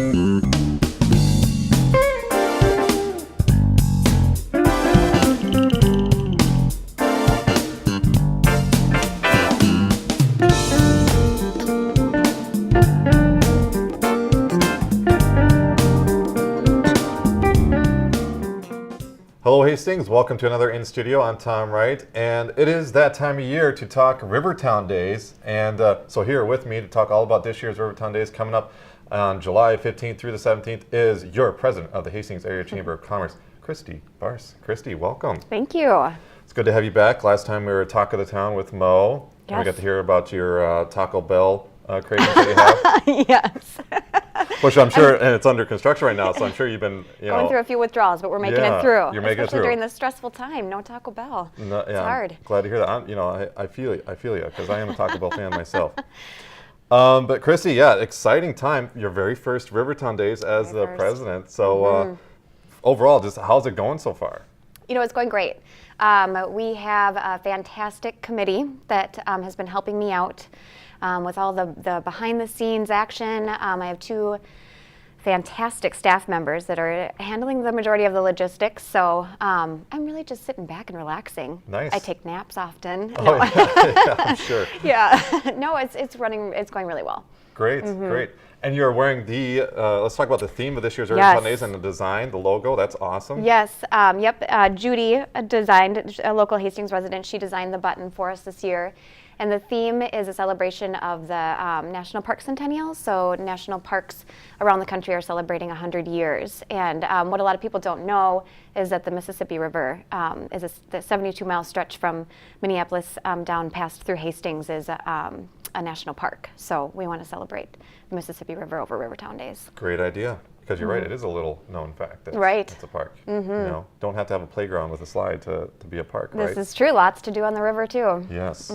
Hello Hastings, welcome to another In Studio. I'm Tom Wright, and it is that time of year to talk Rivertown Days. And so here with me to talk all about this year's Rivertown Days coming up on July 15th through the 17th is your president of the Hastings Area Chamber of Commerce, Kristy Barse. Kristy, welcome. Thank you. It's good to have you back. Last time we were at Talk of the Town with Mo. Yes. And we got to hear about your Taco Bell cravings that you have. Yes. Which I'm sure, and it's under construction right now, so I'm sure you've been, going through a few withdrawals, but we're making it through. You're making it through. Especially during this stressful time. No Taco Bell. No, it's hard. Glad to hear that. I feel you, because I am a Taco Bell fan myself. But Kristy, exciting time. Your very first Rivertown Days as the president. So overall, just how's it going so far? It's going great. We have a fantastic committee that has been helping me out with all the behind-the-scenes action. I have two fantastic staff members that are handling the majority of the logistics. So I'm really just sitting back and relaxing. Nice. I take naps often. Oh, yeah, I'm sure. Yeah. No, it's going really well. Great, great. And you're wearing the, let's talk about the theme of this year's Rivertown Days and the design, the logo. That's awesome. Yes. Judy designed, a local Hastings resident, she designed the button for us this year. And the theme is a celebration of the National Park Centennial. So national parks around the country are celebrating 100 years. And what a lot of people don't know is that the Mississippi River is the 72-mile stretch from Minneapolis down past through Hastings is a national park. So we want to celebrate the Mississippi River over Rivertown Days. Great idea. Because you're right, it is a little known fact that it's a park. Don't have to have a playground with a slide to be a park, right? This is true. Lots to do on the river, too. Yes.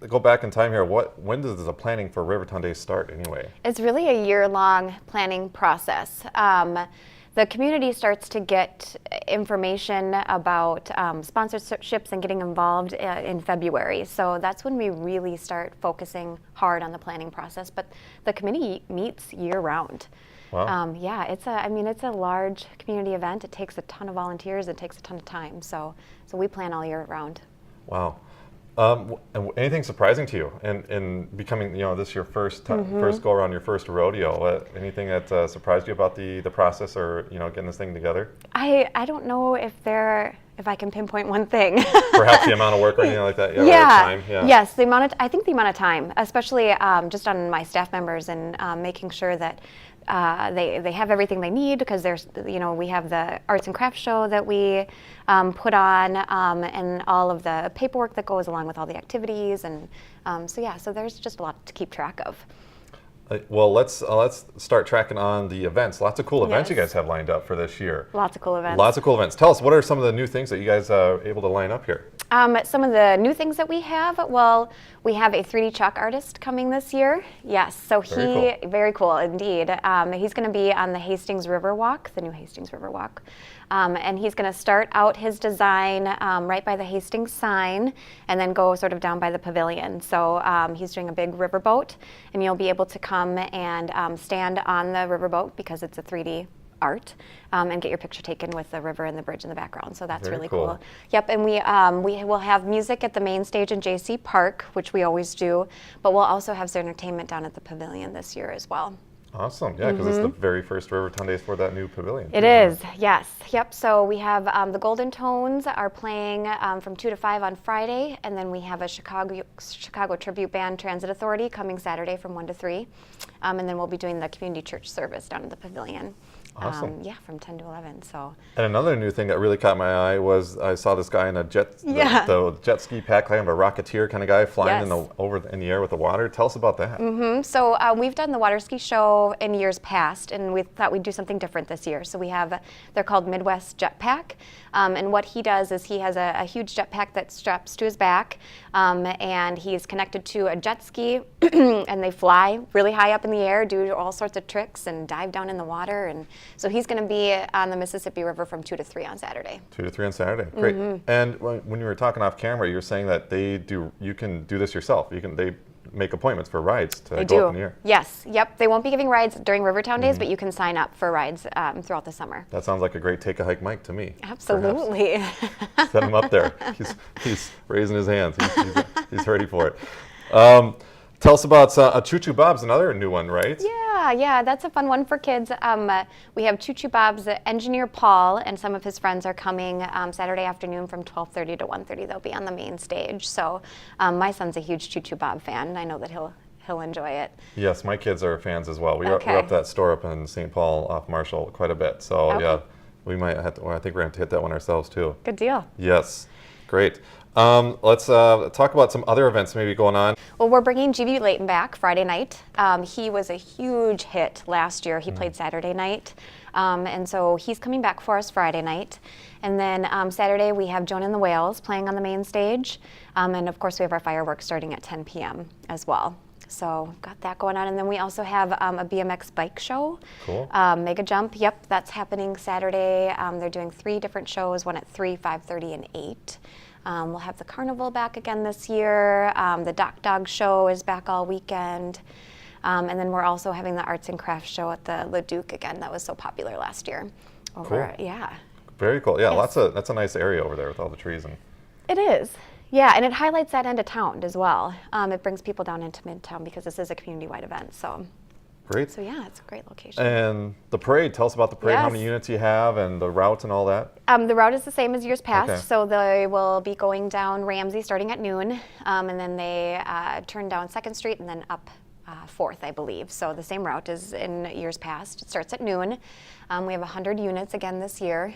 Go back in time here. When does the planning for Rivertown Days start anyway? It's really a year-long planning process. The community starts to get information about sponsorships and getting involved in February. So that's when we really start focusing hard on the planning process. But the committee meets year-round. Wow. It's a large community event. It takes a ton of volunteers. It takes a ton of time. So we plan all year round. Wow. And anything surprising to you in becoming, this your first go around, your first rodeo? Anything that surprised you about the process or getting this thing together? I don't know if I can pinpoint one thing. Perhaps the amount of work or anything like that. Yeah. Time. Yeah. Yes, I think the amount of time, especially just on my staff members and making sure that they have everything they need, because we have the arts and crafts show that we put on and all of the paperwork that goes along with all the activities, and so there's just a lot to keep track of. Well, let's start tracking on the events. Lots of cool events you guys have lined up for this year. Lots of cool events. Lots of cool events. Tell us, what are some of the new things that you guys are able to line up here? Some of the new things that we have, we have a 3D chalk artist coming this year. Yes, so very cool indeed. He's going to be on the Hastings River Walk, the new Hastings River Walk. And he's going to start out his design right by the Hastings sign and then go sort of down by the pavilion. So he's doing a big riverboat, and you'll be able to come and stand on the riverboat because it's a 3D art and get your picture taken with the river and the bridge in the background. So that's really cool. Yep, and we will have music at the main stage in JC Park, which we always do, but we'll also have some entertainment down at the pavilion this year as well. Awesome, yeah, because it's the very first Rivertown Days for that new pavilion. It is, yes. Yep, so we have the Golden Tones are playing from 2 to 5 on Friday, and then we have a Chicago Tribute Band Transit Authority coming Saturday from 1 to 3, and then we'll be doing the community church service down at the pavilion. Awesome. From 10 to 11. So. And another new thing that really caught my eye was I saw this guy in a the jet ski pack, kind of a rocketeer kind of guy flying over in the air with the water. Tell us about that. So we've done the water ski show in years past, and we thought we'd do something different this year. So we have, they're called Midwest Jetpack, and what he does is he has a huge jetpack that straps to his back, and he's connected to a jet ski, and they fly really high up in the air, do all sorts of tricks, and dive down in the water. And so he's going to be on the Mississippi River from 2 to 3 on Saturday. 2 to 3 on Saturday. Great. And when you were talking off camera, you were saying that you can do this yourself. They make appointments for rides to They go do. up in the air. Yes. Yep. They won't be giving rides during Rivertown Days, but you can sign up for rides throughout the summer. That sounds like a great Take a Hike Mike to me. Absolutely. Set him up there. He's raising his hands. He's ready for it. Tell us about Choo Choo Bob's, another new one, right? Yeah, that's a fun one for kids. We have Choo Choo Bob's engineer Paul and some of his friends are coming Saturday afternoon from 12:30 to 1:30. They'll be on the main stage. So my son's a huge Choo Choo Bob fan, and I know that he'll enjoy it. Yes, my kids are fans as well. We're Okay. up that store up in St. Paul off Marshall quite a bit. So Okay. yeah, we might have to, I think we're going to hit that one ourselves too. Good deal. Yes, great. Let's talk about some other events maybe going on. Well, we're bringing G.V. Layton back Friday night. He was a huge hit last year. He played Saturday night. And so he's coming back for us Friday night. And then Saturday we have Joan and the Whales playing on the main stage. And of course we have our fireworks starting at 10 p.m. as well. So we've got that going on. And then we also have a BMX bike show. Cool. Mega Jump, yep, that's happening Saturday. They're doing 3 different shows, one at 3, 5:30, and 8. We'll have the carnival back again this year. The Doc Dog show is back all weekend. And then we're also having the arts and crafts show at the Leduc again. That was so popular last year. Cool. Yeah. Very cool. Yeah, Yes. that's a nice area over there with all the trees. And It is. Yeah, and it highlights that end of town as well. It brings people down into Midtown because this is a community-wide event. So great. yeah, it's a great location. And the parade, tell us about the parade, how many Yes. units you have and the route and all that. The route is the same as years past, Okay. so they will be going down Ramsey starting at noon, and then they turn down 2nd Street and then up 4th, I believe. So the same route as in years past. It starts at noon. We have 100 units again this year.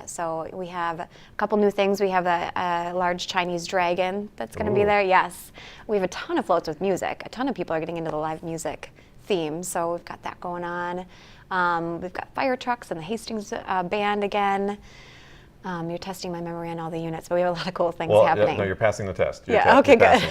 So we have a couple new things. We have a large Chinese dragon that's going to be there. Yes. We have a ton of floats with music. A ton of people are getting into the live music theme, so we've got that going on. We've got fire trucks and the Hastings band again. You're testing my memory on all the units, but we have a lot of cool things happening. No, you're passing the test. Okay, good.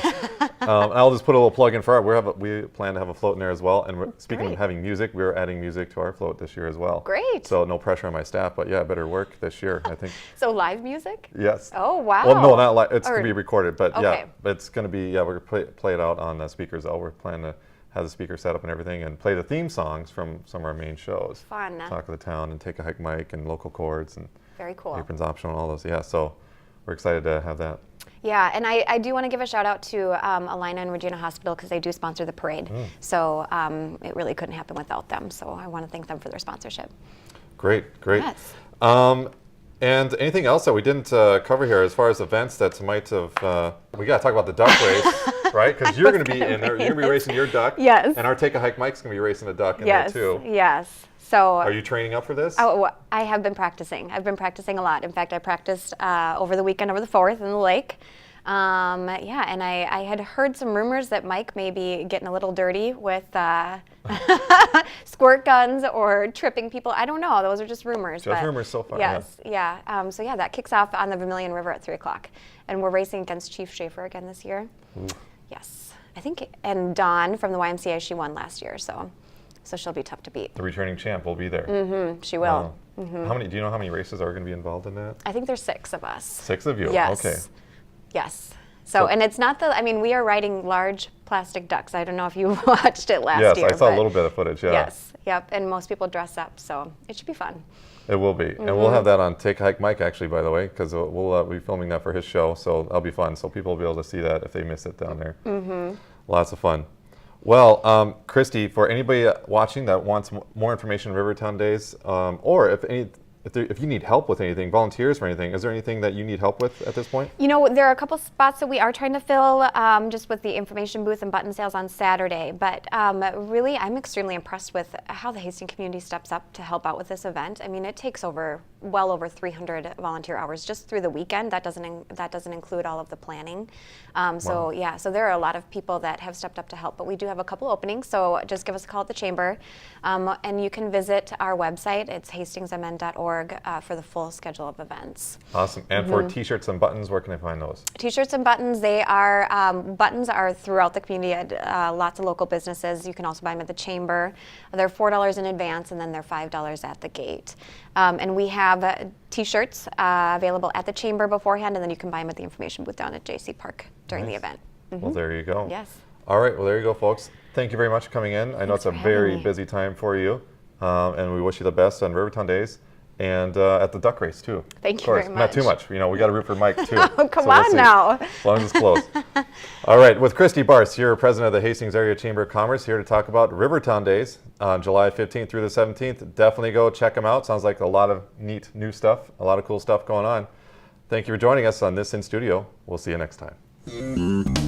I'll just put a little plug in for it. We plan to have a float in there as well. And speaking Great. of having music, we're adding music to our float this year as well. Great. So no pressure on my staff, but yeah, better work this year, I think. So live music? Yes. Oh, wow. Well, no, not live. It's Or- going to be recorded, but Okay. yeah, but it's going to be, we're going to play it out on the speakers though. We're planning to have the speaker set up and everything and play the theme songs from some of our main shows. Fun. Talk of the Town and Take a Hike Mike and Local Chords and Very cool. Aprons Optional, all those. Yeah, so we're excited to have that. Yeah, and I do want to give a shout out to Alina and Regina Hospital because they do sponsor the parade. So it really couldn't happen without them. So I want to thank them for their sponsorship. Great. Yes. And anything else that we didn't cover here as far as events that might have, we got to talk about the duck race, right? Because you're going to be in there, you're going to be racing your duck. Yes. And our Take a Hike Mike's going to be racing a duck in Yes. there too. Yes. So Are you training up for this? Oh, I have been practicing. I've been practicing a lot. In fact, I practiced over the weekend over the 4th in the lake. Yeah, and I had heard some rumors that Mike may be getting a little dirty with squirt guns or tripping people. I don't know. Those are just rumors. Just but rumors so far. Yes, yeah. So yeah, that kicks off on the Vermilion River at 3 o'clock. And we're racing against Chief Schaefer again this year. Yes. I think, and Dawn from the YMCA, she won last year, so she'll be tough to beat. The returning champ will be there. She will. Wow. How many? Do you know how many races are going to be involved in that? I think there's 6 of us. 6 of you. Yes. Okay. Yes. So, and it's not we are riding large plastic ducks. I don't know if you watched it last year. Yes, I saw a but little bit of footage. Yeah. Yes. Yep. And most people dress up, so it should be fun. It will be, and we'll have that on Take a Hike Mike actually, by the way, because we'll be filming that for his show, so that'll be fun. So people will be able to see that if they miss it down there. Lots of fun. Well, Kristy, for anybody watching that wants more information on Rivertown Days, or if you need help with anything, volunteers for anything, is there anything that you need help with at this point? You know, there are a couple spots that we are trying to fill just with the information booth and button sales on Saturday. But really, I'm extremely impressed with how the Hastings community steps up to help out with this event. I mean, it takes well over 300 volunteer hours just through the weekend. That doesn't include all of the planning. So yeah, so there are a lot of people that have stepped up to help. But we do have a couple openings, so just give us a call at the chamber, and you can visit our website. It's hastingsmn.org. For the full schedule of events. Awesome. And for T-shirts and buttons, where can I find those? T-shirts and buttons, buttons are throughout the community at lots of local businesses. You can also buy them at the chamber. They're $4 in advance, and then they're $5 at the gate. And we have T-shirts available at the chamber beforehand, and then you can buy them at the information booth down at JC Park during the event. Well, there you go. Yes. All right, well, there you go, folks. Thank you very much for coming in. I know it's a very busy time for you, and we wish you the best on Rivertown Days and at the duck race, too. Thank you very much. Not too much. You know, we got to root for Mike, too. Oh, come on now. As long as it's close. All right, with Kristy Barse, you're president of the Hastings Area Chamber of Commerce, here to talk about Rivertown Days on July 15th through the 17th. Definitely go check them out. Sounds like a lot of neat new stuff, a lot of cool stuff going on. Thank you for joining us on this in studio. We'll see you next time.